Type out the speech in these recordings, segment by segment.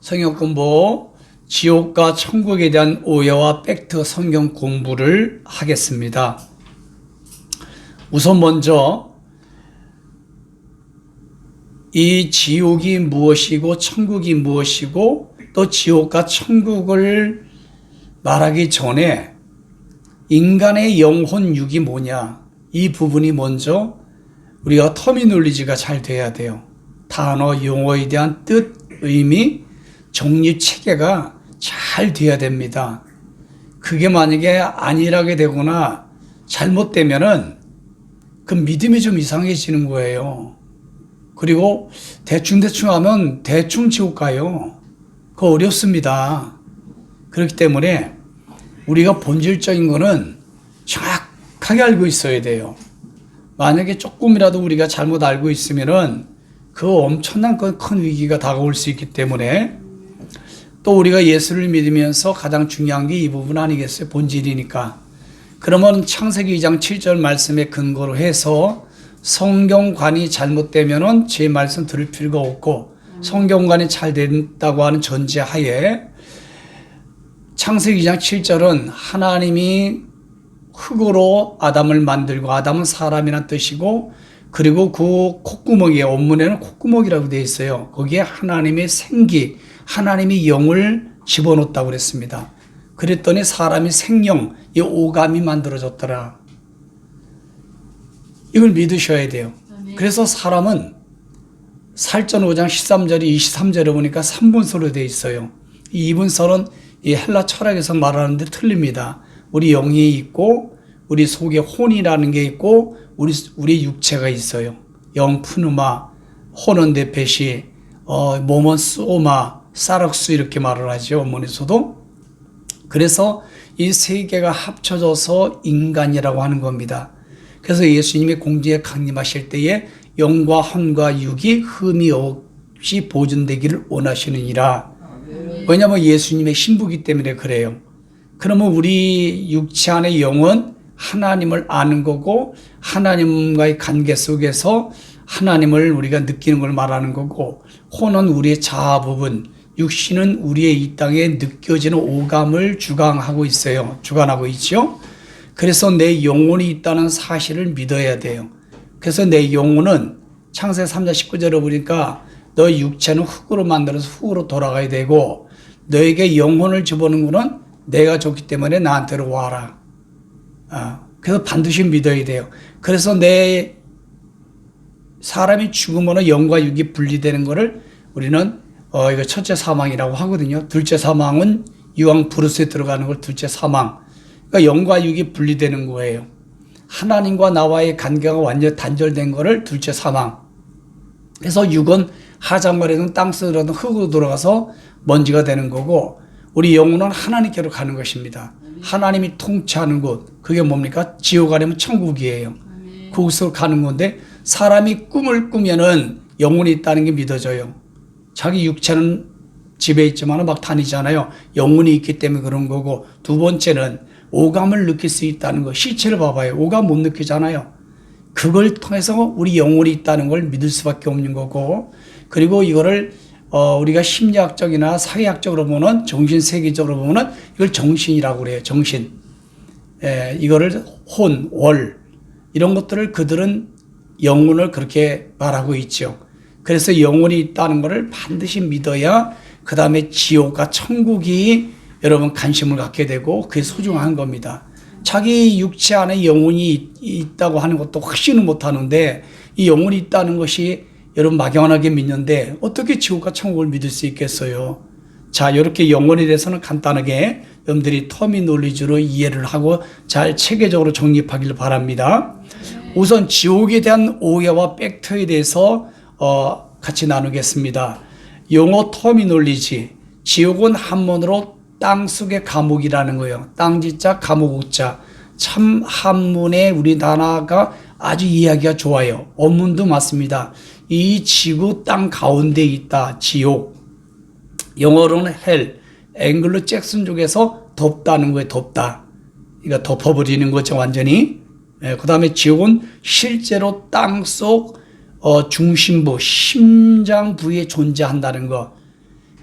성경 공부, 지옥과 천국에 대한 오해와 팩트 성경 공부를 하겠습니다. 우선 먼저 이 지옥이 무엇이고 천국이 무엇이고 또 지옥과 천국을 말하기 전에 인간의 영혼 육이 뭐냐, 이 부분이 먼저 우리가 터미놀리지가 잘 돼야 돼요. 단어, 용어에 대한 뜻, 의미, 정립 체계가 잘 돼야 됩니다. 그게 만약에 안일하게 되거나 잘못되면은 그 믿음이 좀 이상해지는 거예요. 그리고 대충 하면 대충 지옥 가요. 그거 어렵습니다. 그렇기 때문에 우리가 본질적인 거는 정확하게 알고 있어야 돼요. 만약에 조금이라도 우리가 잘못 알고 있으면은 그 엄청난 큰 위기가 다가올 수 있기 때문에, 또 우리가 예수를 믿으면서 가장 중요한 게 이 부분 아니겠어요? 본질이니까. 그러면 창세기 2장 7절 말씀에 근거로 해서 성경관이 잘못되면은 제 말씀 들을 필요가 없고, 성경관이 잘 된다고 하는 전제하에 창세기 2장 7절은 하나님이 흙으로 아담을 만들고, 아담은 사람이란 뜻이고, 그리고 그 콧구멍에, 원문에는 콧구멍이라고 되어 있어요. 거기에 하나님의 생기, 하나님이 영을 집어넣었다고 그랬습니다. 그랬더니 사람이 생명, 이 오감이 만들어졌더라. 이걸 믿으셔야 돼요. 그래서 사람은 살전 5장 13절이 23절에 보니까 3분서로 되어 있어요. 이 2분서는 이 헬라 철학에서 말하는데 틀립니다. 우리 영이 있고, 우리 속에 혼이라는 게 있고, 우리 육체가 있어요. 영 푸누마, 혼은 데페시, 몸은 소마, 사락수 이렇게 말을 하죠. 원문에서도. 그래서 이 세 개가 합쳐져서 인간이라고 하는 겁니다. 그래서 예수님이 공중에 강림하실 때에 영과 혼과 육이 흠이 없이 보존되기를 원하시느니라. 왜냐하면 예수님의 신부기 때문에 그래요. 그러면 우리 육체 안의 영은 하나님을 아는 거고, 하나님과의 관계 속에서 하나님을 우리가 느끼는 걸 말하는 거고, 혼은 우리의 자아 부분, 육신은 우리의 이 땅에 느껴지는 오감을 주관하고 있어요. 주관하고 있죠. 그래서 내 영혼이 있다는 사실을 믿어야 돼요. 그래서 내 영혼은 창세기 3장 19절에 보니까 너 육체는 흙으로 만들어서 흙으로 돌아가야 되고, 너에게 영혼을 집어넣는 것은 내가 줬기 때문에 나한테로 와라. 그래서 반드시 믿어야 돼요. 그래서 내 사람이 죽으면 영과 육이 분리되는 것을 우리는 이거 첫째 사망이라고 하거든요. 둘째 사망은 유황 브루스에 들어가는 걸 둘째 사망. 그러니까 영과 육이 분리되는 거예요. 하나님과 나와의 관계가 완전히 단절된 거를 둘째 사망. 그래서 육은 하장거리든 땅속이라든 흙으로 돌아가서 먼지가 되는 거고, 우리 영혼은 하나님께로 가는 것입니다. 하나님이 통치하는 곳, 그게 뭡니까? 지옥 아니면 천국이에요. 그곳으로 가는 건데, 사람이 꿈을 꾸면은 영혼이 있다는 게 믿어져요. 자기 육체는 집에 있지만 막 다니잖아요. 영혼이 있기 때문에 그런 거고, 두 번째는 오감을 느낄 수 있다는 거. 시체를 봐봐요. 오감 못 느끼잖아요. 그걸 통해서 우리 영혼이 있다는 걸 믿을 수밖에 없는 거고, 그리고 이거를 우리가 심리학적이나 사회학적으로 보면, 정신세계적으로 보면 이걸 정신이라고 그래요. 정신. 이거를 혼, 월 이런 것들을 그들은 영혼을 그렇게 말하고 있죠. 그래서 영혼이 있다는 것을 반드시 믿어야 그 다음에 지옥과 천국이 여러분 관심을 갖게 되고, 그게 소중한 겁니다. 자기 육체 안에 영혼이 있다고 하는 것도 확신을 못 하는데, 이 영혼이 있다는 것이 여러분 막연하게 믿는데 어떻게 지옥과 천국을 믿을 수 있겠어요? 자, 이렇게 영혼에 대해서는 간단하게 여러분들이 터미놀리지로 이해를 하고 잘 체계적으로 정립하기를 바랍니다. 우선 지옥에 대한 오해와 팩트에 대해서 같이 나누겠습니다. 용어 터미놀리지. 지옥은 한문으로 땅속의 감옥이라는 거예요. 땅지자 감옥자. 참 한문에 우리나라가 아주 이해하기가 좋아요. 원문도 맞습니다. 이 지구 땅 가운데 있다. 지옥. 영어로는 hell. 앵글로 잭슨 쪽에서 덮다는 거예요. 덮다. 그러니까 덮어버리는 거죠. 완전히. 그 다음에 지옥은 실제로 땅속 중심부, 심장 부위에 존재한다는 거.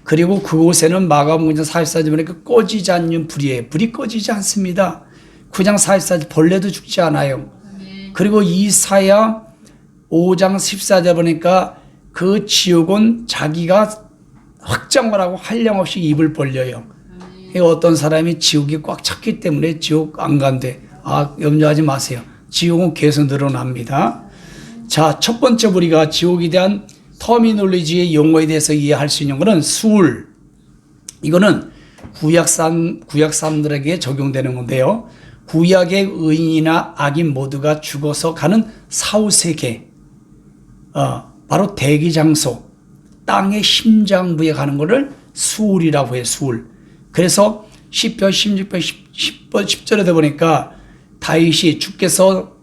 그리고 그곳에는 마가복음 44절 보니까 꺼지지 않는 불이에요. 불이 꺼지지 않습니다. 9장 44절 벌레도 죽지 않아요. 그리고 이사야 5장 14절 보니까 그 지옥은 자기가 확장을 하고 한량없이 입을 벌려요. 어떤 사람이 지옥이 꽉 찼기 때문에 지옥 안 간대. 염려하지 마세요. 지옥은 계속 늘어납니다. 자, 첫 번째 우리가 지옥에 대한 터미놀로지의 용어에 대해서 이해할 수 있는 것은 수울. 이거는 구약 사람들에게 적용되는 건데요. 구약의 의인이나 악인 모두가 죽어서 가는 사후세계, 바로 대기장소, 땅의 심장부에 가는 것을 수울이라고 해요. 수울. 그래서 시편 16편 10절에 보니까 다윗이 주께서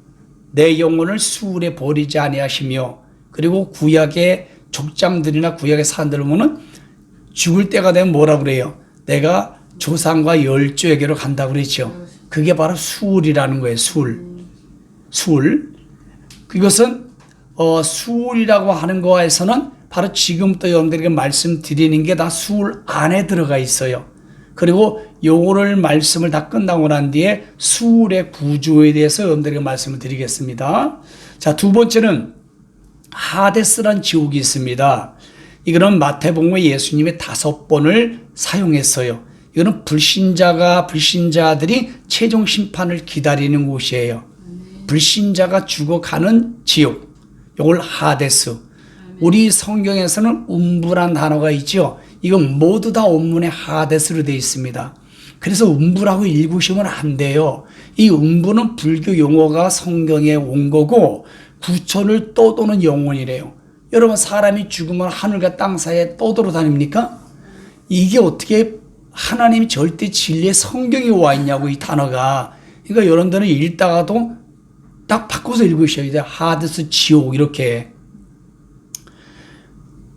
내 영혼을 수울에 버리지 아니하시며, 그리고 구약의 족장들이나 구약의 사람들을 보면 죽을 때가 되면 뭐라 그래요? 내가 조상과 열조에게로 간다고 그랬죠. 그게 바로 수울이라는 거예요. 수울. 이것은 수울이라고 하는 거에서는 바로 지금부터 여러분들에게 말씀드리는 게 다 수울 안에 들어가 있어요. 그리고 요거를 말씀을 다 끝나고 난 뒤에 수울의 구조에 대해서 여러분들에게 말씀을 드리겠습니다. 자, 두 번째는 하데스란 지옥이 있습니다. 이거는 마태복음에 예수님이 5번을 사용했어요. 이거는 불신자들이 최종 심판을 기다리는 곳이에요. 불신자가 죽어가는 지옥. 이걸 하데스. 우리 성경에서는 음부란 단어가 있죠. 이건 모두 다 원문에 하데스로 되어 있습니다. 그래서 음부라고 읽으시면 안 돼요. 이 음부는 불교 용어가 성경에 온 거고 구천을 떠도는 영혼이래요. 여러분, 사람이 죽으면 하늘과 땅 사이에 떠돌아 다닙니까? 이게 어떻게 하나님이 절대 진리의 성경에 와 있냐고, 이 단어가. 그러니까 여러분들은 읽다가도 딱 바꿔서 읽으셔야 돼요. 하데스, 지옥, 이렇게.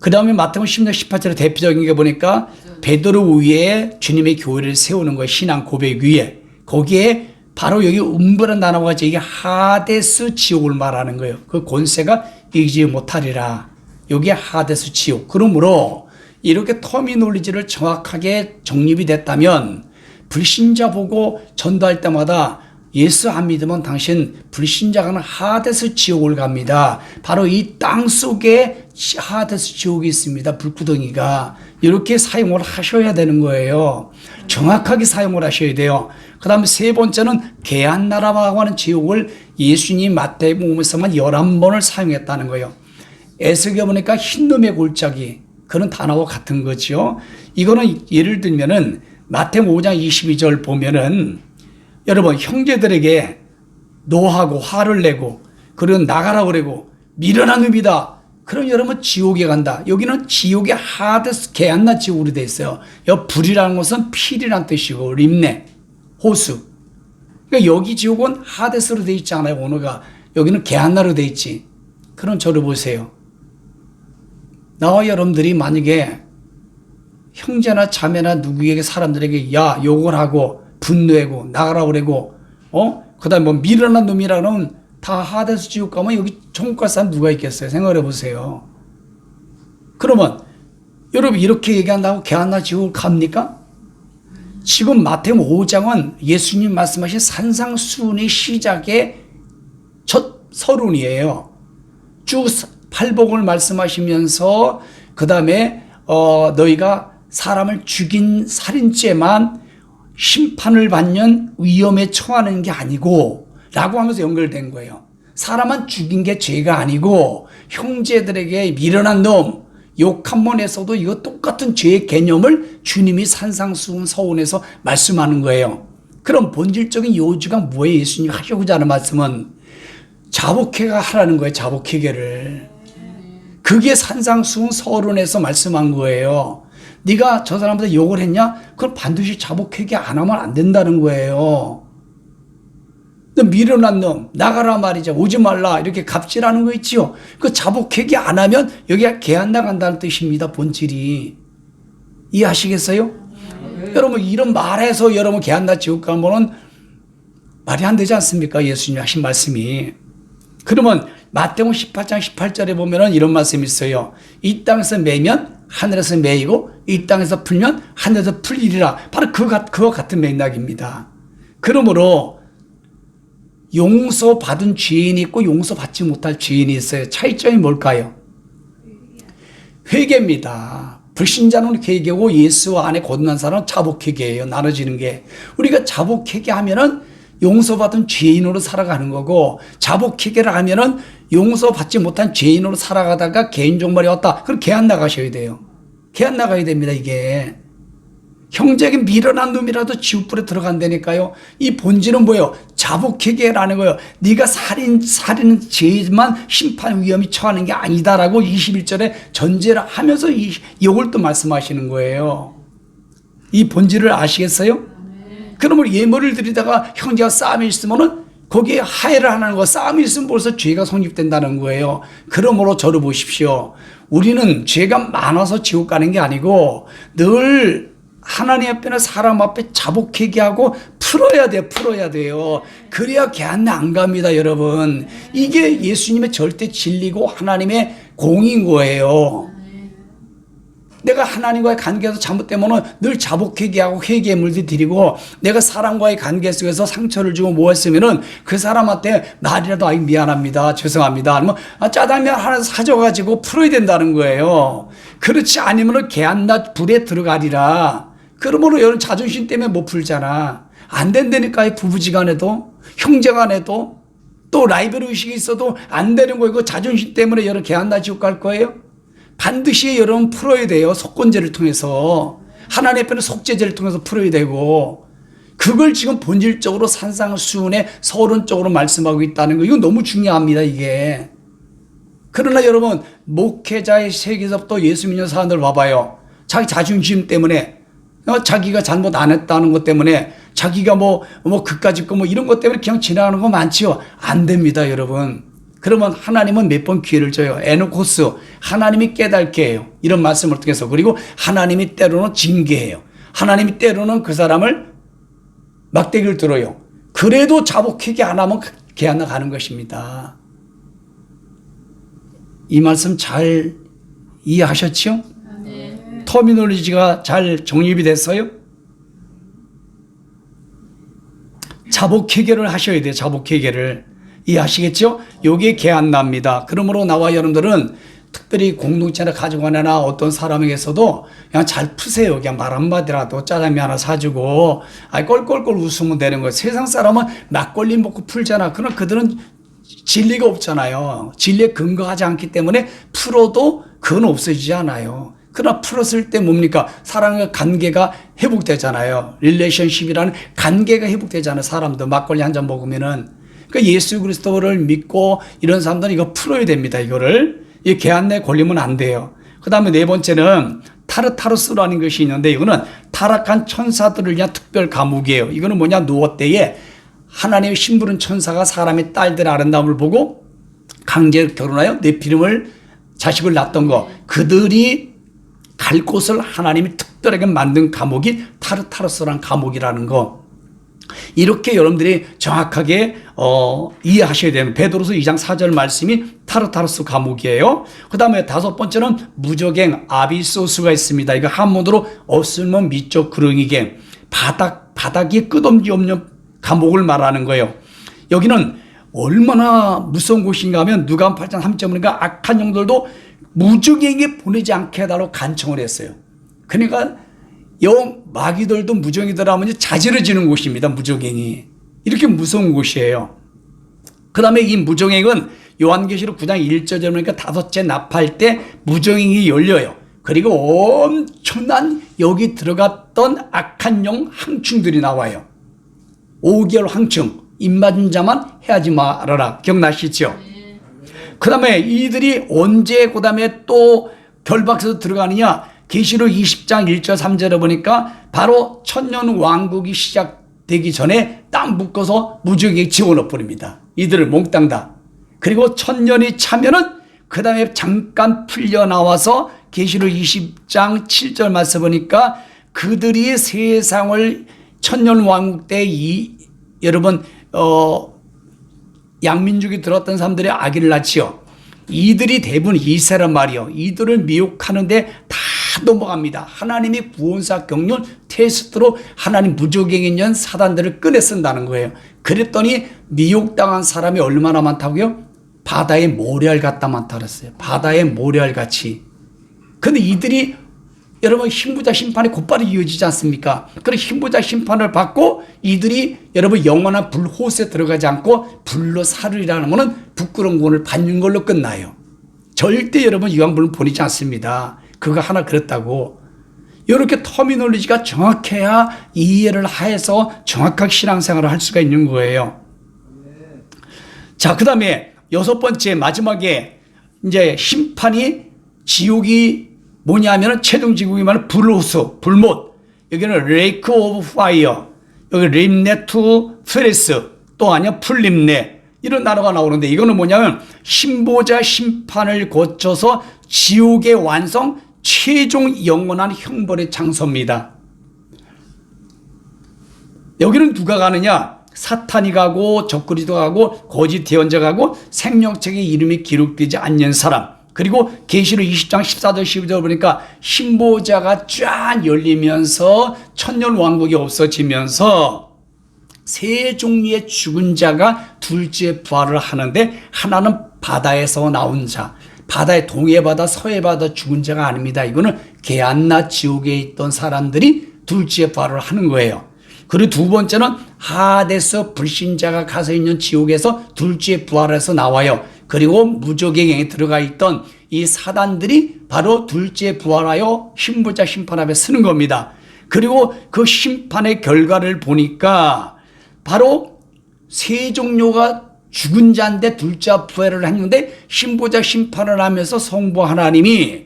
그 다음에 마태복음 16장 18절에 대표적인 게 보니까 베드로 위에 주님의 교회를 세우는 거예요. 신앙 고백 위에. 거기에 바로 여기 음부라는 단어가 같이 이게 하데스 지옥을 말하는 거예요. 그 권세가 이기지 못하리라. 여기에 하데스 지옥. 그러므로 이렇게 터미놀리지를 정확하게 정립이 됐다면 불신자 보고 전도할 때마다 예수 안 믿으면 당신 불신자가는 하데스 지옥을 갑니다. 바로 이 땅 속에 하데스 지옥이 있습니다. 불구덩이가. 이렇게 사용을 하셔야 되는 거예요. 정확하게 사용을 하셔야 돼요. 그 다음에 세 번째는 게한나라라고 하는 지옥을 예수님 마태복음에서만 11번을 사용했다는 거예요. 에스겔 보니까 흰놈의 골짜기, 그런 단어와 같은 거죠. 이거는 예를 들면은 마태복음 5장 22절 보면은 여러분, 형제들에게 노하고 화를 내고 그리고 나가라고 그러고 미련한 놈이다. 그럼 여러분 지옥에 간다. 여기는 지옥의 하데스 게한나 지옥으로 되어 있어요. 여기 불이라는 것은 필이란 뜻이고 림네, 호수. 그러니까 여기 지옥은 하데스로 되어 있지 않아요. 언어가. 여기는 게한나로 되어 있지. 그럼 저를 보세요. 나와 여러분들이 만약에 형제나 자매나 누구에게 사람들에게 야 욕을 하고 분노하고 나가라고 그러고 그 다음에 뭐 미련한 놈이라는 다 하데스 지옥 가면 여기 천국 갈 사람 누가 있겠어요? 생각해 보세요. 그러면 여러분 이렇게 얘기한다고 게한나 지옥을 갑니까? 지금 마태복음 5장은 예수님 말씀하신 산상수훈의 시작의 첫 서론이에요. 쭉 팔복을 말씀하시면서 그 다음에 너희가 사람을 죽인 살인죄만 심판을 받는 위험에 처하는 게 아니고 라고 하면서 연결된 거예요. 사람은 죽인 게 죄가 아니고 형제들에게 미련한 놈, 욕 한 번 했어도 이거 똑같은 죄의 개념을 주님이 산상수훈 서원에서 말씀하는 거예요. 그럼 본질적인 요지가 뭐예요? 예수님이 하시고자 하는 말씀은 자복회가 하라는 거예요. 자복회계를. 그게 산상수훈 서론에서 말씀한 거예요. 네가 저 사람한테 욕을 했냐? 그럼 반드시 자복회계 안 하면 안 된다는 거예요. 너 미련한 놈 나가라 말이죠. 오지 말라 이렇게 갑질하는 거 있지요. 그 자복회계 안 하면 여기가 개안 나간다는 뜻입니다. 본질이. 이해하시겠어요? 여러분 이런 말해서 여러분 개안 나 지옥 가면은 말이 안 되지 않습니까? 예수님이 하신 말씀이. 그러면 마태복음 18장 18절에 보면은 이런 말씀이 있어요. 이 땅에서 매면 하늘에서 매이고 이 땅에서 풀면 하늘에서 풀리리라. 바로 그와 같은 맥락입니다. 그러므로 용서받은 죄인이 있고 용서받지 못할 죄인이 있어요. 차이점이 뭘까요? 회개입니다. 불신자는 회개고 예수 안에 거듭난 사람은 자복회개예요. 나눠지는 게. 우리가 자복회개하면은 용서받은 죄인으로 살아가는 거고, 자복회개를 하면은 용서받지 못한 죄인으로 살아가다가 개인 종말이 왔다. 그럼 개 안 나가셔야 돼요. 개 안 나가야 됩니다, 이게. 형제에게 미련한 놈이라도 지옥불에 들어간다니까요. 이 본질은 뭐예요? 자복회개라는 거예요. 네가 살인 죄만 심판 위험이 처하는 게 아니다라고 21절에 전제를 하면서 이걸 또 말씀하시는 거예요. 이 본질을 아시겠어요? 그러면 예물을 드리다가 형제가 싸움이 있으면은 거기에 하해를 하는 거, 싸움이 있으면 벌써 죄가 성립된다는 거예요. 그러므로 저를 보십시오. 우리는 죄가 많아서 지옥 가는 게 아니고 늘 하나님 앞에나 사람 앞에 자복회개하고 풀어야 돼요. 그래야 개한나 안 갑니다, 여러분. 이게 예수님의 절대 진리고 하나님의 공인 거예요. 내가 하나님과의 관계에서 잘못되면 늘 자복회개하고 회개의 물도 드리고, 내가 사람과의 관계 속에서 상처를 주고 뭐 했으면은 그 사람한테 말이라도 미안합니다, 죄송합니다, 아니면 짜장면 하나 사줘가지고 풀어야 된다는 거예요. 그렇지 않으면 개한나 불에 들어가리라. 그러므로 여러분 자존심 때문에 못 풀잖아. 안 된다니까요. 부부지간에도, 형제간에도, 또 라이벌 의식이 있어도 안 되는 거예요. 그 자존심 때문에 여러분 개한나 지옥 갈 거예요? 반드시 여러분 풀어야 돼요. 속건제를 통해서. 하나님 앞에는 속죄제를 통해서 풀어야 되고, 그걸 지금 본질적으로 산상수훈의 서론적으로 말씀하고 있다는 거, 이거 너무 중요합니다, 이게. 그러나 여러분, 목회자의 세계에서부터 예수 믿는 사람들 봐봐요. 자기 자존심 때문에, 자기가 잘못 안 했다는 것 때문에, 자기가 그까짓 거 이런 것 때문에 그냥 지나가는 거 많지요. 안 됩니다, 여러분. 그러면 하나님은 몇 번 기회를 줘요. 에노코스, 하나님이 깨닫게 해요. 이런 말씀을 통해서. 그리고 하나님이 때로는 징계해요. 하나님이 때로는 그 사람을 막대기를 들어요. 그래도 자복회개 안 하면 개안 나가는 것입니다. 이 말씀 잘 이해하셨죠? 네. 터미놀로지가 잘 정립이 됐어요? 자복회개를 하셔야 돼요. 자복회개를. 이해하시겠죠? 요게 개안납니다. 그러므로 나와 여러분들은 특별히 공동체나 가족 안에나 어떤 사람에게서도 그냥 잘 푸세요. 그냥 말 한마디라도 짜장면 하나 사주고, 껄껄껄 웃으면 되는 거예요. 세상 사람은 막걸리 먹고 풀잖아. 그러나 그들은 진리가 없잖아요. 진리에 근거하지 않기 때문에 풀어도 그건 없어지지 않아요. 그러나 풀었을 때 뭡니까? 사랑과 관계가 회복되잖아요. 릴레이션십이라는 관계가 회복되잖아요. 사람도 막걸리 한 잔 먹으면은. 그러니까 예수 그리스도를 믿고 이런 사람들은 이거 풀어야 됩니다. 이거를. 이 개안내 걸리면 안 돼요. 그 다음에 네 번째는 타르타루스라는 것이 있는데, 이거는 타락한 천사들을 위한 특별 감옥이에요. 이거는 뭐냐? 노아 때에 하나님의 신부른 천사가 사람의 딸들의 아름다움을 보고 강제로 결혼하여 네피림을 자식을 낳았던 거. 그들이 갈 곳을 하나님이 특별하게 만든 감옥이 타르타루스라는 감옥이라는 거. 이렇게 여러분들이 정확하게 이해하셔야 되는 베드로서 2장 4절 말씀이 타르타루스 감옥이에요. 그 다음에 다섯 번째는 무적행 아비소스가 있습니다. 이거 한문으로 없으면 미적 그릉이게, 바닥이 끝없이 없는 감옥을 말하는 거예요. 여기는 얼마나 무서운 곳인가 하면 누가복음 8장 3절이니까 악한 영들도 무적행에 보내지 않게 해달라고 간청을 했어요. 그러니까 마귀들도 무적행이들 하면 자지러지는 곳입니다. 무적행이. 이렇게 무서운 곳이에요. 그 다음에 이 무적행은 요한계시록 9장 1절에 보니까 다섯째 나팔 때 무적행이 열려요. 그리고 엄청난 여기 들어갔던 악한 영 항충들이 나와요. 5개월 항충, 입맞은 자만 해하지 말아라. 기억나시죠? 그 다음에 이들이 언제 그 다음에 또 결박해서 들어가느냐? 계시록 20장 1절 3절에 보니까 바로 천년 왕국이 시작되기 전에 딱 묶어서 무적에게 집어넣어 버립니다. 이들을 몽땅 다. 그리고 천년이 차면은 그 다음에 잠깐 풀려 나와서 계시록 20장 7절 말씀 보니까 그들이 세상을 천년 왕국 때 여러분 양민족이 들었던 사람들이 아기를 낳지요. 이들이 대부분 이세란 말이요. 이들을 미혹하는데 다 다 넘어갑니다. 하나님이 구원사 경륜 테스트로 하나님 무조갱이년 사단들을 꺼내 쓴다는 거예요. 그랬더니 미혹당한 사람이 얼마나 많다고요? 바다의 모래알 같다 많다 그랬어요. 바다의 모래알 같이. 근데 이들이 여러분 흰부자 심판이 곧바로 이어지지 않습니까? 그런 흰부자 심판을 받고 이들이 여러분 영원한 불호수에 들어가지 않고 불로 사르리라는 것은 부끄러운 구원을 받는 걸로 끝나요. 절대 여러분 유황불을 보내지 않습니다. 그거 하나 그렇다고. 이렇게 터미놀리지가 정확해야 이해를 해서 정확하게 신앙생활을 할 수가 있는 거예요. 자, 그 다음에 6번째 마지막에 이제 심판이 지옥이 뭐냐면은 최종 지옥이 말하는 불호수, 불못. 여기는 레이크 오브 파이어. 여기 림네투 프레스. 또 아니야 풀림네. 이런 단어가 나오는데 이거는 뭐냐면 신보자 심판을 거쳐서 지옥의 완성 최종 영원한 형벌의 장소입니다. 여기는 누가 가느냐? 사탄이 가고 적그리스도 가고 거짓 예언자 가고 생명책에 이름이 기록되지 않는 사람. 그리고 계시록 20장 14절 15절 보니까 신보자가 쫙 열리면서 천년 왕국이 없어지면서 세 종류의 죽은 자가 둘째 부활을 하는데 하나는 바다에서 나온 자, 바다의 동해 바다, 서해 바다 죽은 자가 아닙니다. 이거는 게한나 지옥에 있던 사람들이 둘째 부활을 하는 거예요. 그리고 두 번째는 하데스 불신자가 가서 있는 지옥에서 둘째 부활해서 나와요. 그리고 무저갱에 들어가 있던 이 사단들이 바로 둘째 부활하여 신부자 심판 앞에 서는 겁니다. 그리고 그 심판의 결과를 보니까 바로 세 종류가 죽은 자인데 둘째 부활을 했는데 신부자 심판을 하면서 성부 하나님이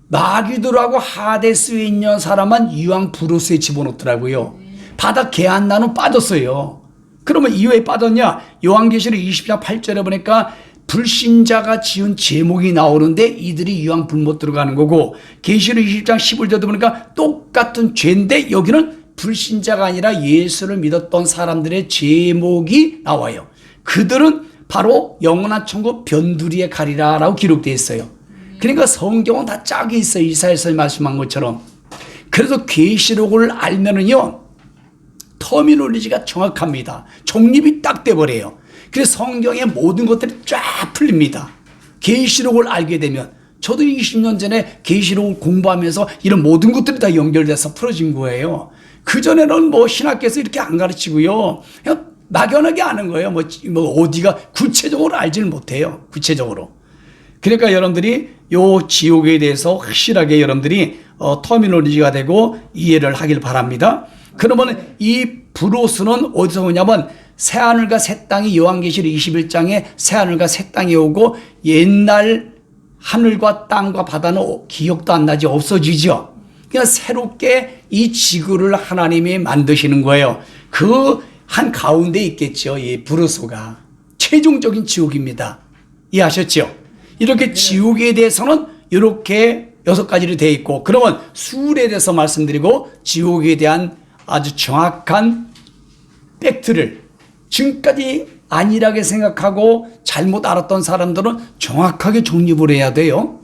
마귀들하고 하데스에 있는 사람만 이왕 브루스에 집어넣더라고요. 바다 게한나는 빠졌어요. 그러면 이후에 빠졌냐? 요한계시록 20장 8절에 보니까 불신자가 지은 제목이 나오는데 이들이 이왕 불못 들어가는 거고 계시록 20장 11절도 보니까 똑같은 죄인데 여기는 불신자가 아니라 예수를 믿었던 사람들의 제목이 나와요. 그들은 바로 영원한 천국 변두리에 가리라 라고 기록되어 있어요. 그러니까 성경은 다 짝이 있어요. 이사야서 말씀한 것처럼. 그래서 계시록을 알면은요 터미놀리지가 정확합니다. 정립이 딱 돼버려요. 그래서 성경의 모든 것들이 쫙 풀립니다. 계시록을 알게 되면 저도 20년 전에 계시록을 공부하면서 이런 모든 것들이 다 연결돼서 풀어진 거예요. 그전에는 뭐 신학교에서 이렇게 안 가르치고요. 그냥 막연하게 아는 거예요. 뭐 어디가 구체적으로 알지는 못해요. 구체적으로. 그러니까 여러분들이 요 지옥에 대해서 확실하게 여러분들이 터미놀리지가 되고 이해를 하길 바랍니다. 그러면 이 브로스는 어디서 오냐면 새하늘과 새 땅이 요한계시록 21장에 새하늘과 새 땅이 오고 옛날 하늘과 땅과 바다는 기억도 안 나지 없어지죠. 그냥 새롭게 이 지구를 하나님이 만드시는 거예요. 그 한 가운데 있겠죠. 이 브로스가 최종적인 지옥입니다. 이해하셨죠? 이렇게 지옥에 대해서는 이렇게 6가지로 되어 있고 그러면 수울에 대해서 말씀드리고 지옥에 대한 아주 정확한 팩트를 지금까지 안일하게 생각하고 잘못 알았던 사람들은 정확하게 정립을 해야 돼요.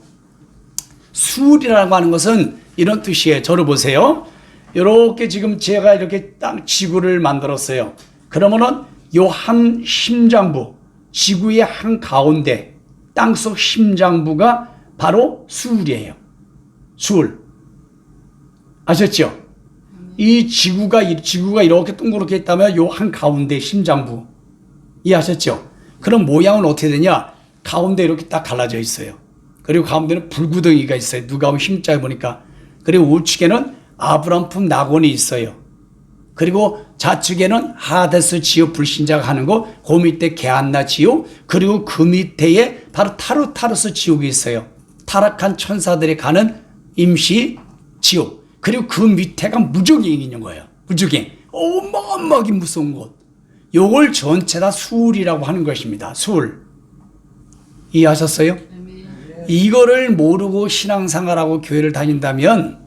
수울이라고 하는 것은 이런 뜻이에요. 저를 보세요. 이렇게 지금 제가 이렇게 땅 지구를 만들었어요. 그러면은 요 한 심장부, 지구의 한 가운데 땅속 심장부가 바로 수울이에요. 수울. 아셨죠? 이 지구가 이렇게 동그랗게 있다면 요 한 가운데 심장부. 이해하셨죠? 그럼 모양은 어떻게 되냐? 가운데 이렇게 딱 갈라져 있어요. 그리고 가운데는 불구덩이가 있어요. 누가 보면 힘자에 보니까. 그리고 우측에는 아브람품 낙원이 있어요. 그리고 좌측에는 하데스 지옥 불신자가 하는 거, 그 밑에 게한나 지옥, 그리고 그 밑에에 바로 타르타르스 지옥이 있어요. 타락한 천사들이 가는 임시 지옥. 그리고 그 밑에가 무저갱이 있는 거예요. 무저갱. 어마어마하게 무서운 곳. 요걸 전체 다 수울이라고 하는 것입니다. 수울. 이해하셨어요? 이거를 모르고 신앙생활하고 교회를 다닌다면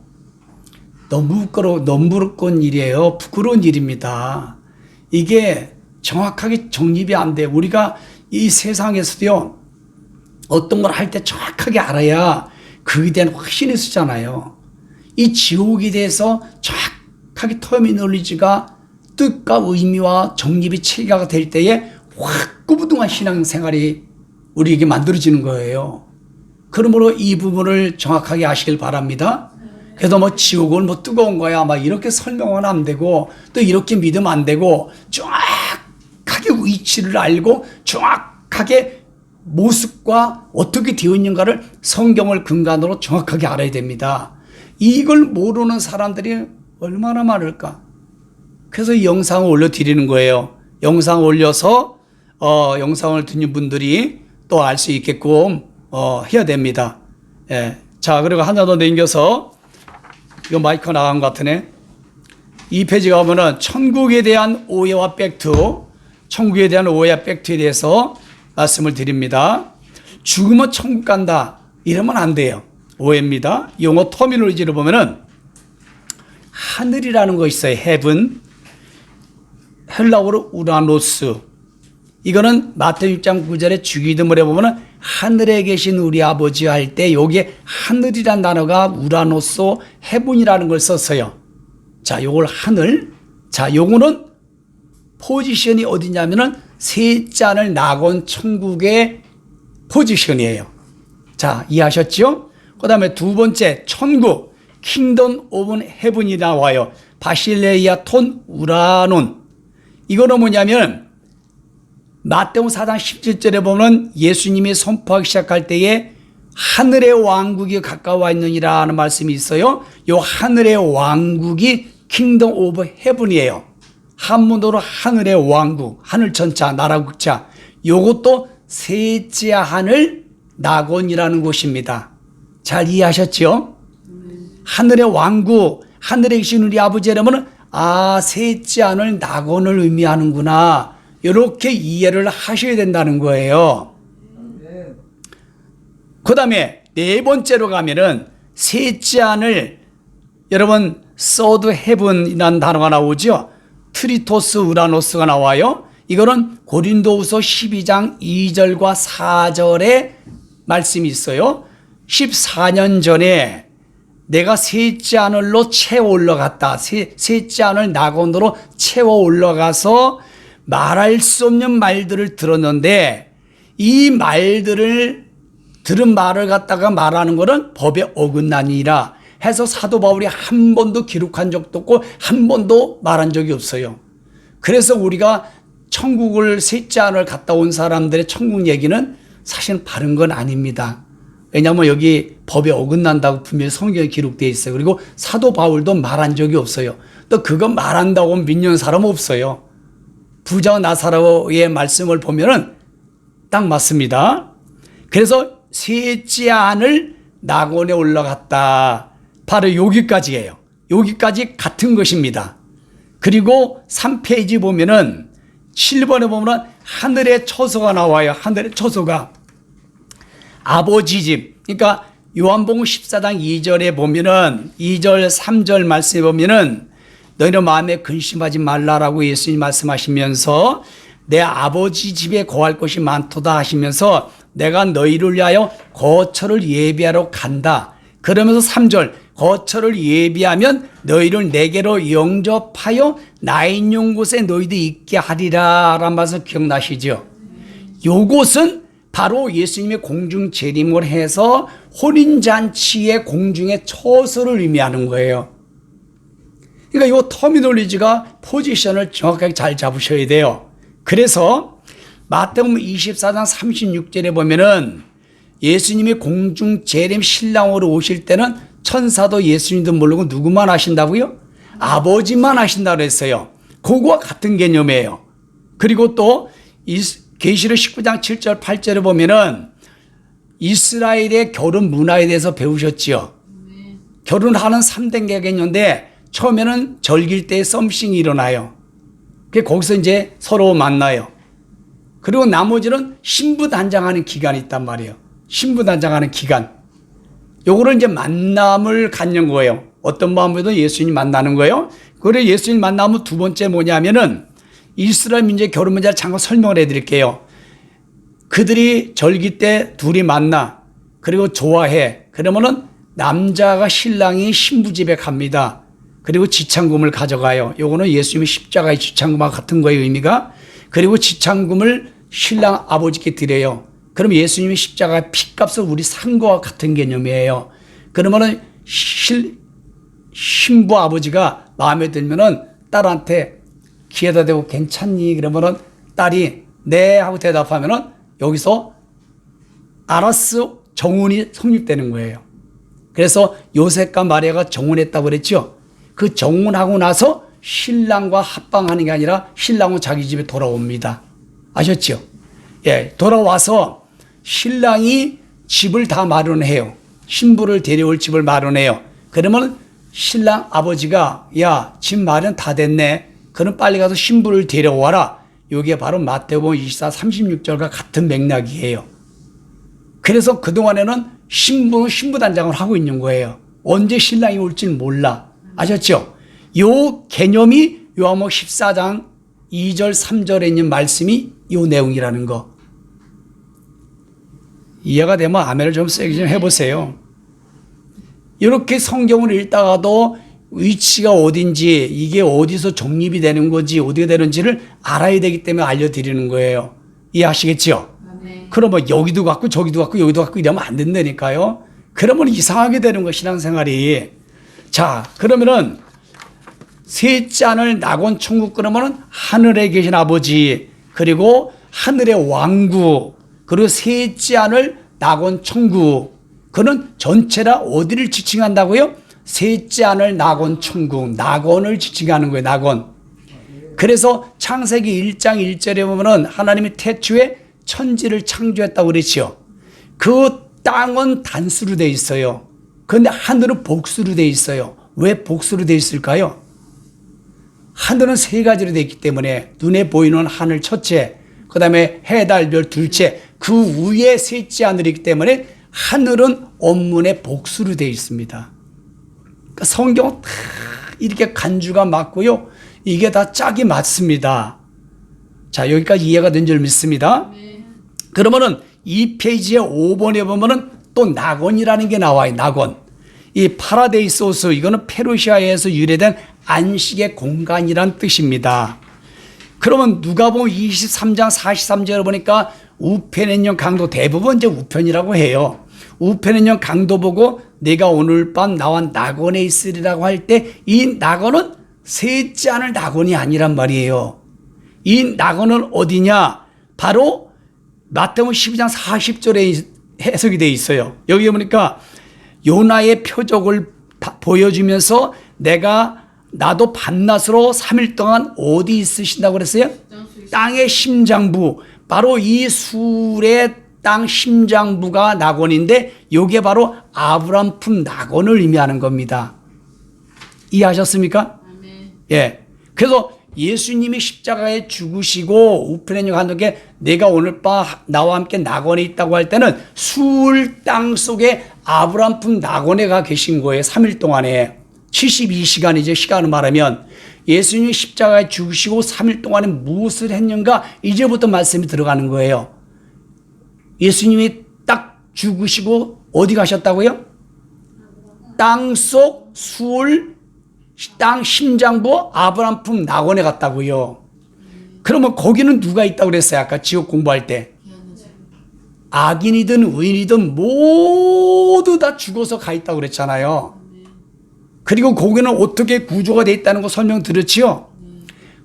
너무 부끄러운 일이에요. 부끄러운 일입니다. 이게 정확하게 정립이 안 돼. 우리가 이 세상에서도요, 어떤 걸 할 때 정확하게 알아야 그에 대한 확신이 있었잖아요. 이 지옥에 대해서 정확하게 터미놀리지가 뜻과 의미와 정립이 체계가 될 때에 확고부동한 신앙생활이 우리에게 만들어지는 거예요. 그러므로 이 부분을 정확하게 아시길 바랍니다. 그래서 뭐 지옥은 뭐 뜨거운 거야 막 이렇게 설명은 안 되고 또 이렇게 믿으면 안 되고 정확하게 위치를 알고 정확하게 모습과 어떻게 되어 있는가를 성경을 근간으로 정확하게 알아야 됩니다. 이걸 모르는 사람들이 얼마나 많을까? 그래서 이 영상을 올려드리는 거예요. 영상 올려서 영상을 듣는 분들이 또 알 수 있게끔 해야 됩니다. 예. 자, 그리고 하나 더 남겨서 이거 마이크 나간 것 같으네. 이 페이지 가보면은 천국에 대한 오해와 팩트, 천국에 대한 오해와 팩트에 대해서 말씀을 드립니다. 죽으면 천국 간다 이러면 안 돼요. 오해입니다. 영어 터미놀로지를 보면은 하늘이라는 거 있어요. heaven. 헬라어로 우라노스. 이거는 마태복음 6장 9절에 주기도문에 보면은 하늘에 계신 우리 아버지 할 때 여기에 하늘이란 단어가 우라노스 heaven이라는 걸 썼어요. 자, 요걸 하늘. 자, 요거는 포지션이 어디냐면은 셋째 하늘 낙원 천국의 포지션이에요. 자, 이해하셨죠? 그 다음에 두 번째 천국 킹덤 오브 헤븐이 나와요. 바실레이아 톤 우라논. 이거는 뭐냐면 마태복음 4장 17절에 보면 예수님이 선포하기 시작할 때에 하늘의 왕국이 가까워 있느니라 하는 말씀이 있어요. 요 하늘의 왕국이 킹덤 오브 헤븐이에요. 한문으로 하늘의 왕국, 하늘천자, 나라국자. 요것도 셋째 하늘 낙원이라는 곳입니다. 잘 이해하셨죠? 하늘의 왕국, 하늘에 계신 우리 아버지라면 셋째 하늘 낙원을 의미하는구나. 이렇게 이해를 하셔야 된다는 거예요. 그 다음에 네 번째로 가면은 셋째 하늘, 여러분 서드 헤븐이라는 단어가 나오죠. 트리토스 우라노스가 나와요. 이거는 고린도후서 12장 2절과 4절에 말씀이 있어요. 14년 전에 내가 셋째 하늘로 채워 올라갔다. 셋째 하늘 낙원으로 채워 올라가서 말할 수 없는 말들을 들었는데 이 말들을 들은 말을 갖다가 말하는 것은 법에 어긋나니라 해서 사도 바울이 한 번도 기록한 적도 없고 한 번도 말한 적이 없어요. 그래서 우리가 천국을 셋째 하늘 갔다 온 사람들의 천국 얘기는 사실은 바른 건 아닙니다. 왜냐하면 여기 법에 어긋난다고 분명히 성경에 기록되어 있어요. 그리고 사도 바울도 말한 적이 없어요. 또 그거 말한다고 믿는 사람 없어요. 부자 나사로의 말씀을 보면은 딱 맞습니다. 그래서 셋째 하늘 낙원에 올라갔다. 바로 여기까지예요. 여기까지 같은 것입니다. 그리고 3페이지 보면은 7번에 보면은 하늘의 처소가 나와요. 하늘의 처소가 아버지 집. 그러니까 요한복음 14장 2절에 보면은 2절 3절 말씀에 보면은 너희는 마음에 근심하지 말라라고 예수님 말씀하시면서 내 아버지 집에 거할 곳이 많도다 하시면서 내가 너희를 위하여 거처를 예비하러 간다. 그러면서 3절 거처를 예비하면 너희를 내게로 영접하여 나 있는 곳에 너희도 있게 하리라 라는 말씀 기억나시죠? 요것은 바로 예수님의 공중 재림을 해서 혼인잔치의 공중의 처소를 의미하는 거예요. 그러니까 이 터미놀로지가 포지션을 정확하게 잘 잡으셔야 돼요. 그래서 마태복음 24장 36절에 보면은 예수님이 공중 재림 신랑으로 오실 때는 천사도 예수님도 모르고 누구만 하신다고요? 아버지만 하신다고 했어요. 그거와 같은 개념이에요. 그리고 또 계시록 19장 7절 8절에 보면은 이스라엘의 결혼 문화에 대해서 배우셨지요. 결혼하는 3단계가 있는데 처음에는 절길 때 썸씽이 일어나요. 거기서 이제 서로 만나요. 그리고 나머지는 신부단장하는 기간이 있단 말이에요. 신부단장하는 기간. 요거를 이제 만남을 갖는 거예요. 어떤 마음으로도 예수님 만나는 거예요. 그리고 예수님 만나면 두 번째 뭐냐면은 이스라엘 민족의 결혼 문제를 잠깐 설명을 해드릴게요. 그들이 절기 때 둘이 만나. 그리고 좋아해. 그러면은 남자가 신랑이 신부 집에 갑니다. 그리고 지창금을 가져가요. 요거는 예수님의 십자가의 지창금과 같은 거예요, 의미가. 그리고 지창금을 신랑 아버지께 드려요. 그럼 예수님의 십자가의 피값을 우리 산 거와 같은 개념이에요. 그러면은 신부 아버지가 마음에 들면은 딸한테 귀에다 대고 괜찮니? 그러면은 딸이 네 하고 대답하면은 여기서 알았어 정혼이 성립되는 거예요. 그래서 요셉과 마리아가 정혼했다고 그랬죠. 그 정혼하고 나서 신랑과 합방하는 게 아니라 신랑은 자기 집에 돌아옵니다. 아셨죠? 예, 돌아와서 신랑이 집을 다 마련해요. 신부를 데려올 집을 마련해요. 그러면 신랑 아버지가 야, 집 마련 다 됐네. 그럼 빨리 가서 신부를 데려와라. 이게 바로 마태복음 24, 36절과 같은 맥락이에요. 그래서 그동안에는 신부는 신부단장을 하고 있는 거예요. 언제 신랑이 올지는 몰라. 아셨죠? 요 개념이 요한복음 14장 2절 3절에 있는 말씀이 요 내용이라는 거. 이해가 되면 아멘을 좀 세게 좀 해보세요. 이렇게 성경을 읽다가도 위치가 어딘지, 이게 어디서 정립이 되는 건지, 어디가 되는지를 알아야 되기 때문에 알려드리는 거예요. 이해하시겠죠? 네. 그러면 여기도 갖고 저기도 갖고 여기도 갖고 이러면 안 된다니까요. 그러면 이상하게 되는 거, 신앙생활이. 자, 그러면은 셋째 아들 낙원 천국, 그러면은 하늘에 계신 아버지, 그리고 하늘의 왕국, 그리고 셋째 아들 낙원 천국. 그는 전체라 어디를 지칭한다고요? 셋째 아들 낙원 천국, 낙원을 지칭하는 거예요. 낙원. 그래서 창세기 1장 1절에 보면은 하나님이 태초에 천지를 창조했다고 그랬죠. 그 땅은 단수로 돼 있어요. 그런데 하늘은 복수로 돼 있어요. 왜 복수로 돼 있을까요? 하늘은 세 가지로 돼 있기 때문에 눈에 보이는 하늘 첫째, 그 다음에 해, 달, 별 둘째, 그 위에 셋째 하늘이기 때문에 하늘은 원문의 복수로 돼 있습니다. 그러니까 성경은 다 이렇게 간주가 맞고요. 이게 다 짝이 맞습니다. 자, 여기까지 이해가 된 줄 믿습니다. 네. 그러면은 이 페이지의 5번에 보면은 또 낙원이라는 게 나와요. 낙원. 이 파라데이소스, 이거는 페르시아에서 유래된 안식의 공간이란 뜻입니다. 그러면 누가복음 23장 43절을 보니까 우편행령 강도, 대부분 이제 우편이라고 해요. 우편행령 강도 보고 내가 오늘 밤 나와 낙원에 있으리라고 할 때 이 낙원은 셋째 아들 낙원이 아니란 말이에요. 이 낙원은 어디냐? 바로 마태복음 12장 40절에 해석이 되어 있어요. 여기 보니까 요나의 표적을 보여주면서 나도 밤낮으로 3일 동안 어디 있으신다고 그랬어요? 땅의 심장부. 바로 이 술의 땅 심장부가 낙원인데 요게 바로 아브람 품 낙원을 의미하는 겁니다. 이해하셨습니까? 아멘. 예. 그래서 예수님이 십자가에 죽으시고 우편행령 감독에 내가 오늘 밤 나와 함께 낙원에 있다고 할 때는 술 땅 속에 아브람 품 낙원에 가 계신 거예요. 3일 동안에. 72시간이죠. 시간을 말하면. 예수님이 십자가에 죽으시고 3일 동안에 무엇을 했는가? 이제부터 말씀이 들어가는 거예요. 예수님이 딱 죽으시고 어디 가셨다고요? 땅속 술 땅 심장부 아브람 품 낙원에 갔다고요. 그러면 거기는 누가 있다고 그랬어요? 아까 지옥 공부할 때. 악인이든 의인이든 모두 다 죽어서 가 있다고 그랬잖아요. 그리고 거기는 어떻게 구조가 되어 있다는 거 설명드렸지요.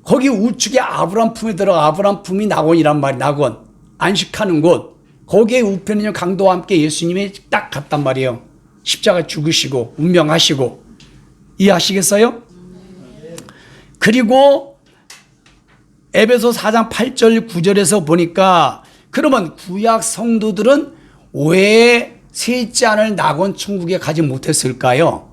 거기 우측에 아브람 품에 들어가 아브람 품이 낙원이란 말이에요. 낙원. 안식하는 곳. 거기에 우편행령 강도와 함께 예수님이 딱 갔단 말이에요. 십자가 죽으시고 운명하시고. 이해하시겠어요? 그리고 에베소 4장 8절 9절에서 보니까 그러면 구약 성도들은 왜 셋째 아들 낙원 천국에 가지 못했을까요?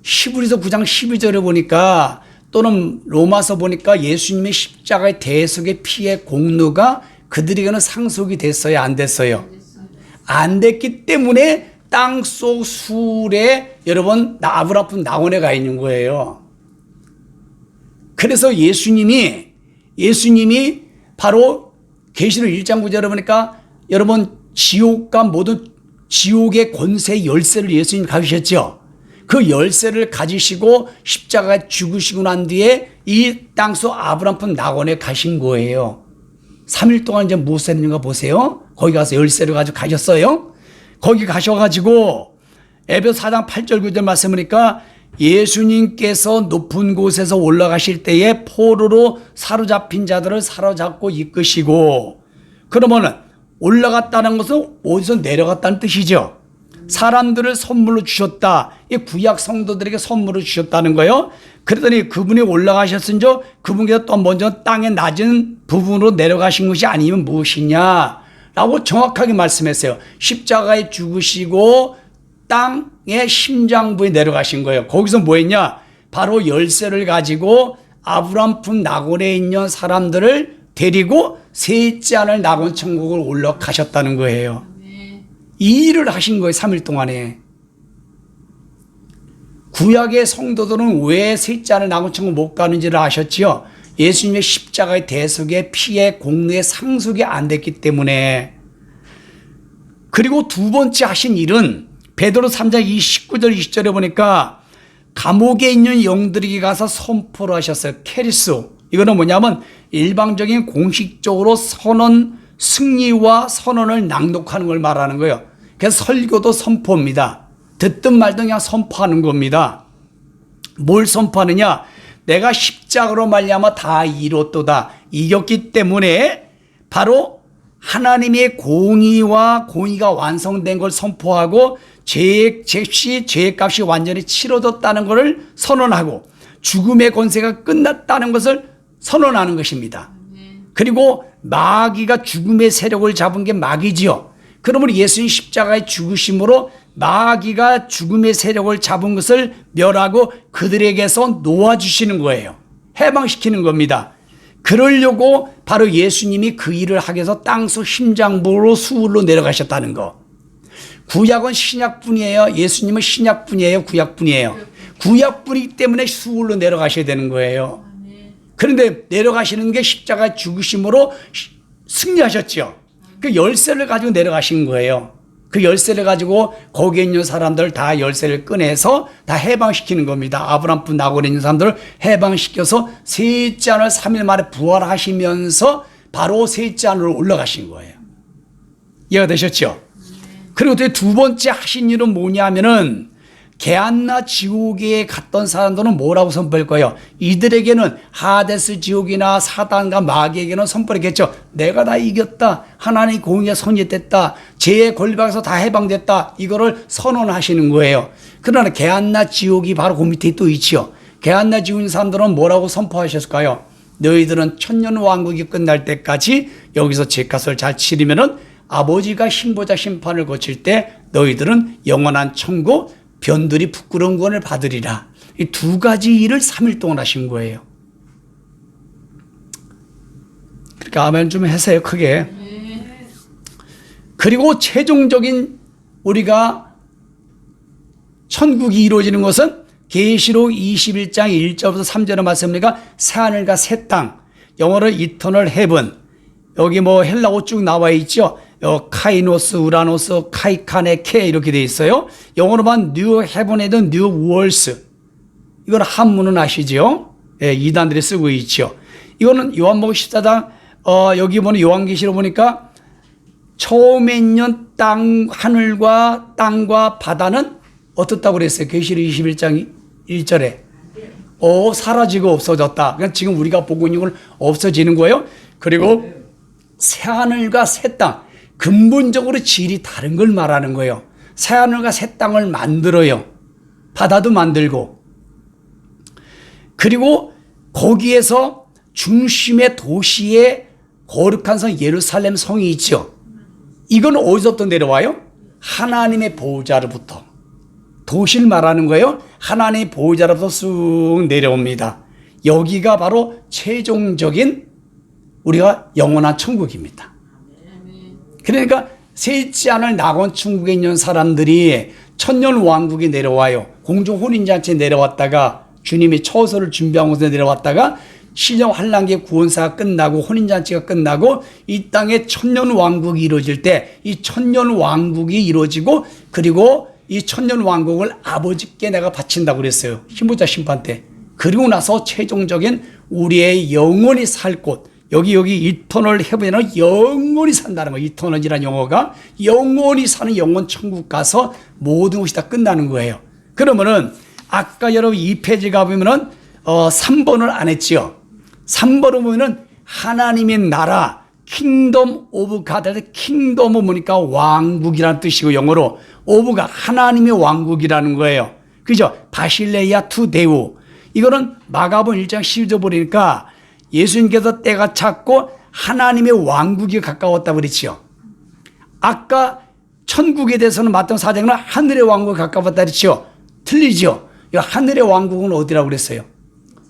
히브리서 9장 12절에 보니까 또는 로마서 보니까 예수님의 십자가의 대속의 피의 공로가 그들에게는 상속이 됐어요? 안 됐어요? 안 됐기 때문에 땅속 술에 여러분 아브람 품 낙원에 가 있는 거예요. 그래서 예수님이 바로 계시록 1장 9절에 보니까 여러분 지옥과 모든 지옥의 권세 열쇠를 예수님 가지셨죠. 그 열쇠를 가지시고 십자가에 죽으시고 난 뒤에 이 땅속 아브라함 낙원에 가신 거예요. 3일 동안 이제 무엇을 했는가 보세요. 거기 가서 열쇠를 가지고 가셨어요. 거기 가셔가지고 에베소 4장 8절 9절 말씀하니까 예수님께서 높은 곳에서 올라가실 때에 포로로 사로잡힌 자들을 사로잡고 이끄시고, 그러면은 올라갔다는 것은 어디서 내려갔다는 뜻이죠. 사람들을 선물로 주셨다. 이 구약 성도들에게 선물로 주셨다는 거예요. 그러더니 그분이 올라가셨은지 그분께서 또 먼저 땅의 낮은 부분으로 내려가신 것이 아니면 무엇이냐 라고 정확하게 말씀했어요. 십자가에 죽으시고 땅의 심장부에 내려가신 거예요. 거기서 뭐 했냐? 바로 열쇠를 가지고 아브라함 품 낙원에 있는 사람들을 데리고 셋째 하늘 낙원 천국을 올라가셨다는 거예요. 이 일을 하신 거예요. 3일 동안에. 구약의 성도들은 왜 셋째 하늘 낙원 천국 못 가는지를 아셨지요? 예수님의 십자가의 대속의 피의 공로의 상속이 안 됐기 때문에. 그리고 두 번째 하신 일은 베드로 3장 19절 20절에 보니까 감옥에 있는 영들에게 가서 선포를 하셨어요. 케리스. 이거는 뭐냐면 일방적인 공식적으로 선언, 승리와 선언을 낭독하는 걸 말하는 거예요. 그래서 설교도 선포입니다. 듣든 말든 그냥 선포하는 겁니다. 뭘 선포하느냐? 내가 십자가로 말미암아 다 이뤘도다. 이겼기 때문에 바로 하나님의 공의가 완성된 걸 선포하고 죄의 값이 완전히 치러졌다는 것을 선언하고 죽음의 권세가 끝났다는 것을 선언하는 것입니다. 그리고 마귀가 죽음의 세력을 잡은 게 마귀지요. 그러므로 예수님 십자가의 죽으심으로 마귀가 죽음의 세력을 잡은 것을 멸하고 그들에게서 놓아주시는 거예요. 해방시키는 겁니다. 그러려고 바로 예수님이 그 일을 하기 위해서 땅속 심장부로 수울로 내려가셨다는 거. 구약은 신약뿐이에요. 예수님은 신약뿐이에요. 구약뿐이에요. 구약뿐이기 때문에 수울로 내려가셔야 되는 거예요. 그런데 내려가시는 게 십자가 죽으심으로 승리하셨죠. 그 열쇠를 가지고 내려가신 거예요. 그 열쇠를 가지고 거기에 있는 사람들 다 열쇠를 꺼내서 다 해방시키는 겁니다. 아브라함 분 낙원에 있는 사람들을 해방시켜서 셋째 하늘 3일 만에 부활하시면서 바로 셋째 하늘로 올라가신 거예요. 이해가 되셨죠? 그리고 두 번째 하신 일은 뭐냐면은 게한나 지옥에 갔던 사람들은 뭐라고 선포할 거예요? 이들에게는 하데스 지옥이나 사단과 마귀에게는 선포했겠죠. 내가 다 이겼다. 하나님의 공의가 성립됐다. 죄의 권리박에서 다 해방됐다. 이거를 선언하시는 거예요. 그러나 게한나 지옥이 바로 그 밑에 또 있지요. 게한나 지옥에 있는 사람들은 뭐라고 선포하셨을까요? 너희들은 천년왕국이 끝날 때까지 여기서 죄값을 잘 치르면은 아버지가 신보자 심판을 거칠 때 너희들은 영원한 천국 변들이 부끄러운 구원을 받으리라. 이 두 가지 일을 3일 동안 하신 거예요. 그러니까 아멘 좀 하세요, 크게. 그리고 최종적인 우리가 천국이 이루어지는 것은 계시록 21장 1절부터 3절의 말씀이니까 새하늘과 새 땅, 영어로 이터널 헤븐. 여기 뭐 헬라어 쭉 나와 있죠. 카이노스, 우라노스, 카이카네, 케 이렇게 돼 있어요. 영어로만 뉴 헤븐이든 뉴 월스. 이건 한문은 아시죠? 예, 이단들이 쓰고 있죠. 이거는 요한복음 14장 여기 보는 요한계시록 보니까 처음에 있는 땅, 하늘과 땅과 바다는 어떻다고 그랬어요? 계시록 21장 1절에. 사라지고 없어졌다. 그러니까 지금 우리가 보고 있는 건 없어지는 거예요. 그리고 새하늘과 새 땅. 근본적으로 질이 다른 걸 말하는 거예요. 새하늘과 새 땅을 만들어요. 바다도 만들고. 그리고 거기에서 중심의 도시에 거룩한 성 예루살렘 성이 있죠. 이건 어디서부터 내려와요? 하나님의 보호자로부터. 도시를 말하는 거예요. 하나님의 보호자로부터 쑥 내려옵니다. 여기가 바로 최종적인 우리가 영원한 천국입니다. 그러니까 셋째 하늘 낙원 천국에 있는 사람들이 천년 왕국에 내려와요. 공중 혼인잔치에 내려왔다가 주님이 처소를 준비한 곳에 내려왔다가 신령 환란기의 구원사가 끝나고 혼인잔치가 끝나고 이 땅에 천년왕국이 이루어질 때 이 천년왕국이 이루어지고 그리고 이 천년왕국을 아버지께 내가 바친다고 그랬어요. 힘보자 심판 때. 그리고 나서 최종적인 우리의 영원히 살 곳, 여기 이터널 헤븐에는 영원히 산다는 거예요. 이터널이라는 용어가 영원히 사는 영원 천국 가서 모든 것이 다 끝나는 거예요. 그러면은 아까 여러분 2페이지 가보면은 3번을 안 했지요. 3번을 보면은 하나님의 나라 킹덤 오브 가드, 킹덤은 뭐니까 왕국이라는 뜻이고 영어로 오브가 하나님의 왕국이라는 거예요. 그죠? 바실레이아 투 데우. 이거는 마가복음 1장 12절 보니까 예수님께서 때가 찼고 하나님의 왕국이 가까웠다고 그랬지요. 아까 천국에 대해서는 마태복음 4장은 하늘의 왕국이 가까웠다 그랬지요. 틀리죠. 하늘의 왕국은 어디라고 그랬어요?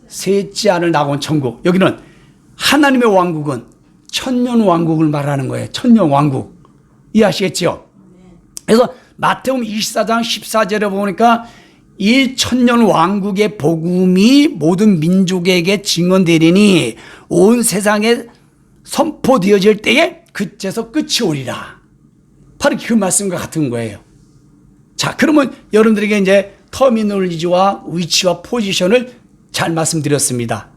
셋째 아들 나온 천국. 여기는 하나님의 왕국은 천년 왕국을 말하는 거예요. 천년 왕국. 이해하시겠죠? 그래서 마태복음 24장 14절에 보니까 이 천년 왕국의 복음이 모든 민족에게 증언되리니 온 세상에 선포되어질 때에 그때서 끝이 오리라. 바로 그 말씀과 같은 거예요. 자, 그러면 여러분들에게 이제 터미놀리지와 위치와 포지션을 잘 말씀드렸습니다.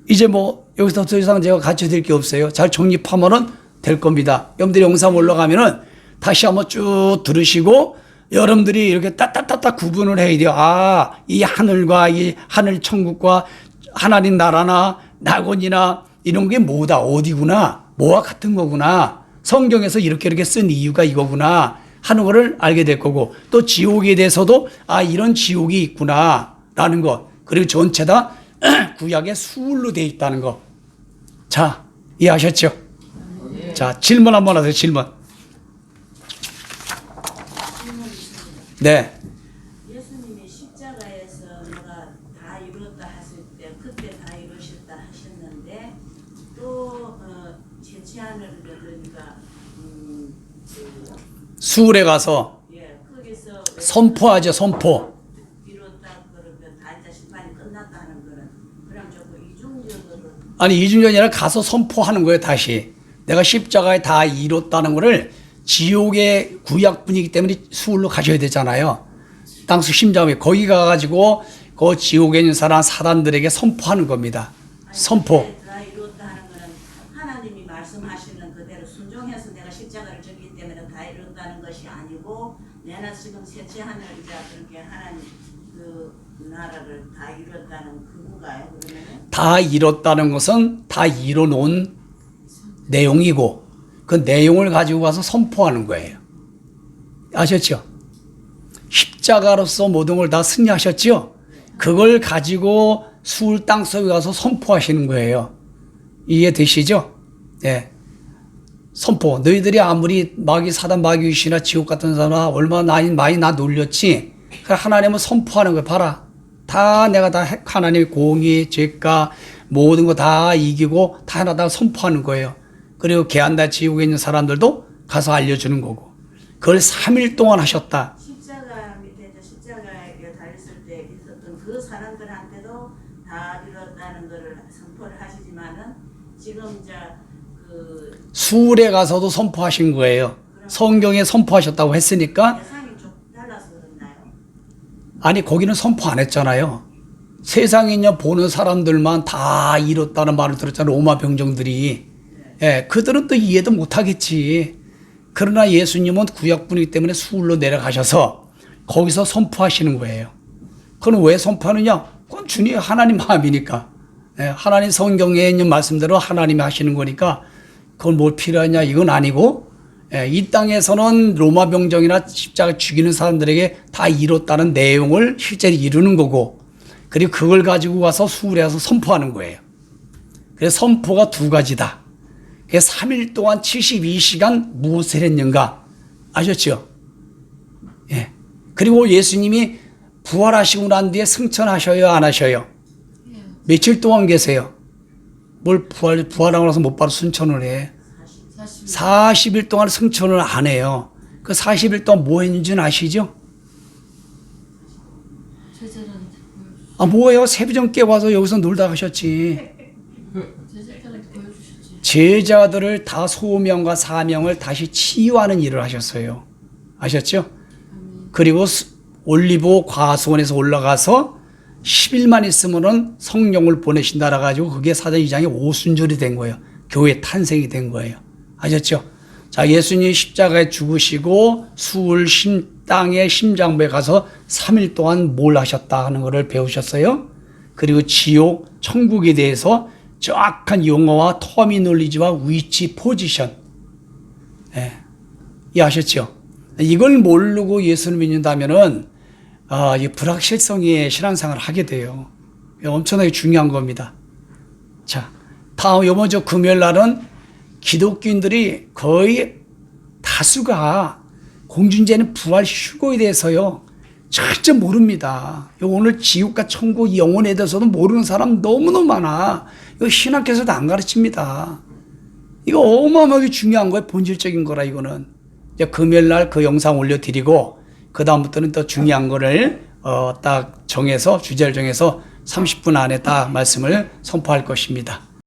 이제 뭐 여기서 더 이상 제가 가르쳐 드릴 게 없어요. 잘 정립하면은 될 겁니다. 여러분들이 영상 올라가면은 다시 한번 쭉 들으시고 여러분들이 이렇게 따따따따 구분을 해야 돼요. 아, 이 하늘과 이 하늘 천국과 하나님 나라나 낙원이나 이런 게 뭐다, 어디구나, 뭐와 같은 거구나. 성경에서 이렇게 쓴 이유가 이거구나 하는 거를 알게 될 거고, 또 지옥에 대해서도 아, 이런 지옥이 있구나 라는 것, 그리고 전체 다 구약의 수울로 되어 있다는 거. 자, 이해하셨죠? 자, 질문 한번 하세요. 질문. 네. 예수님이 십자가에서 뭐가 다 이뤘다 하실 때 그때 다 이루셨다 하셨는데 또 제치하늘 그러니까 수울에 가서 거기서 선포하죠. 선포. 이뤘다 그러면 다 이제 심판이 끝났다는 거는 그냥 조금 이중적으로 아니, 이중전이 아니라 가서 선포하는 거예요. 다시 내가 십자가에 다 이뤘다는 거를 지옥의 구약 분이기 때문에 수울로 가셔야 되잖아요. 땅수 심장에 거기 가가지고 그 지옥에 있는 사람 사단들에게 선포하는 겁니다. 선포. 다 이뤘다 하는 거는 하나님이 말씀하시는 그대로 순종해서 내가 십자가를 졌기 때문에 다 이뤘다는 것이 아니고 내가 지금 셋째 하늘이자 그렇게 하나님 그 나라를 다 이뤘다는 그거가요. 그러면은 다 이뤘다는 것은 다 이뤄놓은 내용이고 그 내용을 가지고 가서 선포하는 거예요. 아셨죠? 십자가로서 모든 걸 다 승리하셨죠? 그걸 가지고 수울 땅속에 가서 선포하시는 거예요. 이해되시죠? 예. 선포. 너희들이 아무리 마귀 사단 마귀 귀신이나 지옥 같은 사람 얼마나 많이 나 놀렸지? 하나님은 선포하는 거예요. 봐라. 다 내가 다 하나님의 공의, 죄가 모든 거 다 이기고 다 하나 다 선포하는 거예요. 그리고 개한다 지옥에 있는 사람들도 가서 알려주는 거고. 그걸 3일 동안 하셨다. 십자가 밑에 십자가에 달렸을 때 있었던 그 사람들한테도 다 이뤘다는 것을 선포를 하시지만은 지금 이제 그 수울에 가서도 선포하신 거예요. 성경에 선포하셨다고 했으니까. 대상이 좀 달라서 그렇나요? 아니, 거기는 선포 안 했잖아요. 세상에 있냐 보는 사람들만 다 이뤘다는 말을 들었잖아요. 로마 병정들이. 예, 그들은 또 이해도 못하겠지. 그러나 예수님은 구약분이기 때문에 수울로 내려가셔서 거기서 선포하시는 거예요. 그건 왜 선포하느냐? 그건 주님 하나님 마음이니까. 예, 하나님 성경에 있는 말씀대로 하나님이 하시는 거니까 그건 뭘 필요하냐? 이건 아니고, 예, 이 땅에서는 로마 병정이나 십자가 죽이는 사람들에게 다 이뤘다는 내용을 실제로 이루는 거고, 그리고 그걸 가지고 가서 수울에 가서 선포하는 거예요. 그래서 선포가 두 가지다. 3일 동안 72시간 무엇을 했는가? 아셨죠? 예. 그리고 예수님이 부활하시고 난 뒤에 승천하셔요, 안 하셔요? 며칠 동안 계세요? 뭘 부활하고 나서 못 바로 승천을 해? 40일 동안 승천을 안 해요. 그 40일 동안 뭐 했는지는 아시죠? 아, 뭐예요? 새벽에 와서 여기서 놀다 가셨지. 제자들한테 보여주셨지. 제자들을 다 소명과 사명을 다시 치유하는 일을 하셨어요. 아셨죠? 그리고 올리브 과수원에서 올라가서 10일만 있으면은 성령을 보내신다라 가지고 그게 사도행 2장의 오순절이 된 거예요. 교회 탄생이 된 거예요. 아셨죠? 자, 예수님이 십자가에 죽으시고 수울 땅의 심장부에 가서 3일 동안 뭘 하셨다 하는 것을 배우셨어요. 그리고 지옥, 천국에 대해서 정확한 용어와 터미놀리지와 위치, 포지션. 예. 이해하셨죠? 이걸 모르고 예수를 믿는다면은, 이 불확실성의 신앙생활을 하게 돼요. 엄청나게 중요한 겁니다. 자, 다음, 이번 주 금요일 날은 기독교인들이 거의 다수가 공중제는 부활 휴거에 대해서요, 절대 모릅니다. 오늘 지옥과 천국, 영혼에 대해서도 모르는 사람 너무너무 많아. 이거 신학교에서도 안 가르칩니다. 이거 어마어마하게 중요한 거예요. 본질적인 거라, 이거는. 이제 금요일 날 그 영상 올려드리고, 그다음부터는 더 중요한 거를, 딱 정해서, 주제를 정해서 30분 안에 딱 말씀을 선포할 것입니다.